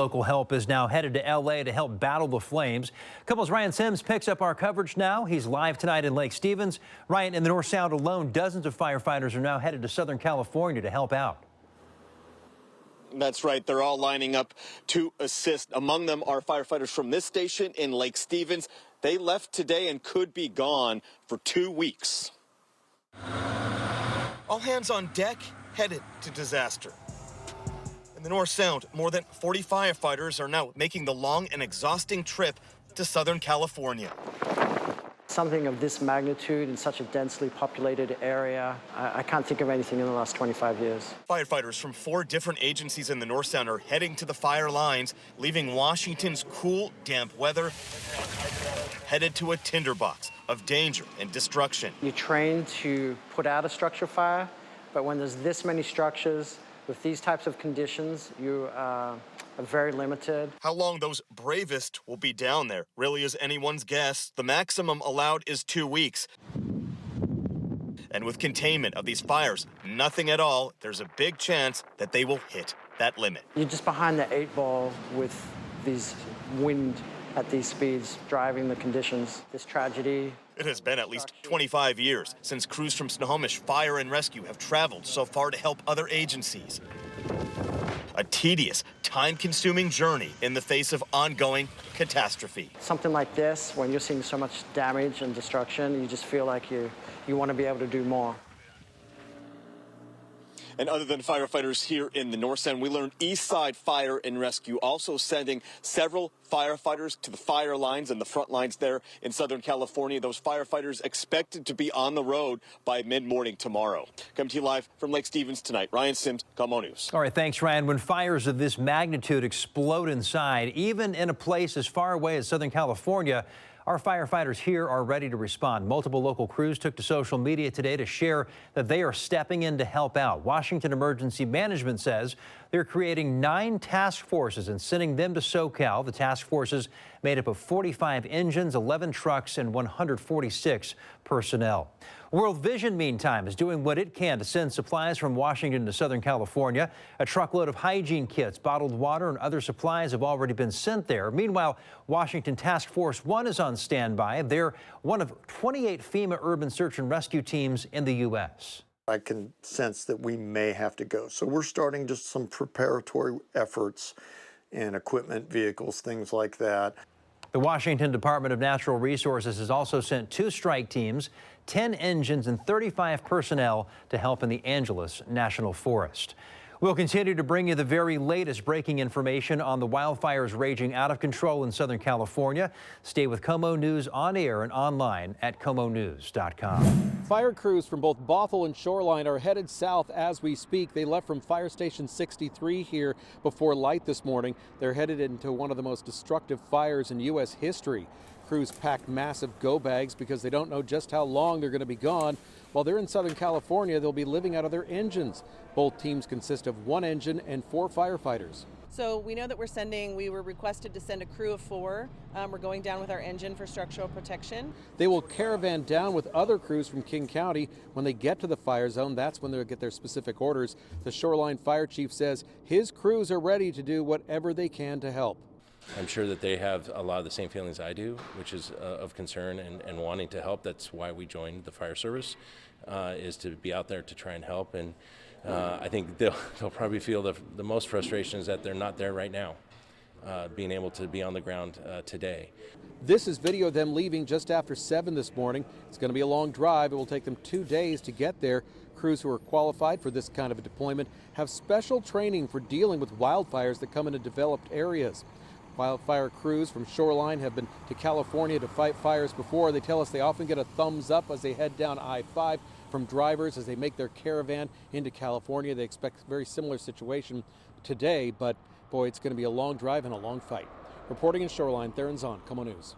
Local help is now headed to L.A. to help battle the flames. KOMO's Ryan Sims picks up our coverage now. He's live tonight in Lake Stevens. Ryan, in the North Sound alone, dozens of firefighters are now headed to Southern California to help out. That's right. They're all lining up to assist. Among them are firefighters from this station in Lake Stevens. They left today and could be gone for 2 weeks. All hands on deck, headed to disaster. In the North Sound, more than 40 firefighters are now making the long and exhausting trip to Southern California. Something of this magnitude in such a densely populated area, I can't think of anything in the last 25 years. Firefighters from 4 different agencies in the North Sound are heading to the fire lines, leaving Washington's cool, damp weather, headed to a tinderbox of danger and destruction. You train to put out a structure fire, but when there's this many structures, with these types of conditions, you are very limited. How long those bravest will be down there really is anyone's guess. The maximum allowed is 2 weeks. And with containment of these fires, nothing at all, there's a big chance that they will hit that limit. You're just behind the 8 ball with these wind at these speeds, driving the conditions. This tragedy. It has been at least 25 years since crews from Snohomish Fire and Rescue have traveled so far to help other agencies. A tedious, time-consuming journey in the face of ongoing catastrophe. Something like this, when you're seeing so much damage and destruction, you just feel like you want to be able to do more. And other than firefighters here in the North Sound, we learned Eastside Fire and Rescue also sending several firefighters to the fire lines and the front lines there in Southern California. Those firefighters expected to be on the road by mid-morning tomorrow. Coming to you live from Lake Stevens tonight, Ryan Sims, KOMO News. All right, thanks, Ryan. When fires of this magnitude explode inside, even in a place as far away as Southern California, our firefighters here are ready to respond. Multiple local crews took to social media today to share that they are stepping in to help out. Washington Emergency Management says they're creating 9 task forces and sending them to SoCal. The task forces made up of 45 engines, 11 trucks, and 146 personnel. World Vision, meantime, is doing what it can to send supplies from Washington to Southern California. A truckload of hygiene kits, bottled water, and other supplies have already been sent there. Meanwhile, Washington Task Force 1 is on standby. They're one of 28 FEMA urban search and rescue teams in the U.S. I can sense that we may have to go. So we're starting just some preparatory efforts in equipment, vehicles, things like that. The Washington Department of Natural Resources has also sent 2 strike teams, 10 engines, and 35 personnel to help in the Angeles National Forest. We'll continue to bring you the very latest breaking information on the wildfires raging out of control in Southern California. Stay with KOMO News on air and online at KOMOnews.com. Fire crews from both Bothell and Shoreline are headed south as we speak. They left from Fire Station 63 here before light this morning. They're headed into one of the most destructive fires in U.S. history. Crews packed massive go bags because they don't know just how long they're going to be gone. While they're in Southern California, they'll be living out of their engines. Both teams consist of 1 engine and 4 firefighters. So we know that we were requested to send a crew of 4. We're going down with our engine for structural protection. They will caravan down with other crews from King County. When they get to the fire zone, that's when they'll get their specific orders. The Shoreline Fire Chief says his crews are ready to do whatever they can to help. I'm sure that they have a lot of the same feelings I do, which is of concern and wanting to help. That's why we joined the fire service, is to be out there to try and help. And I think they'll probably feel the most frustration is that they're not there right now, being able to be on the ground today. This is video of them leaving just after 7 this morning. It's going to be a long drive. It will take them 2 days to get there. Crews who are qualified for this kind of a deployment have special training for dealing with wildfires that come into developed areas. Wildfire crews from Shoreline have been to California to fight fires before. They tell us they often get a thumbs up as they head down I-5 from drivers as they make their caravan into California. They expect a very similar situation today, but boy, it's going to be a long drive and a long fight. Reporting in Shoreline, Theron Zahn, KOMO News.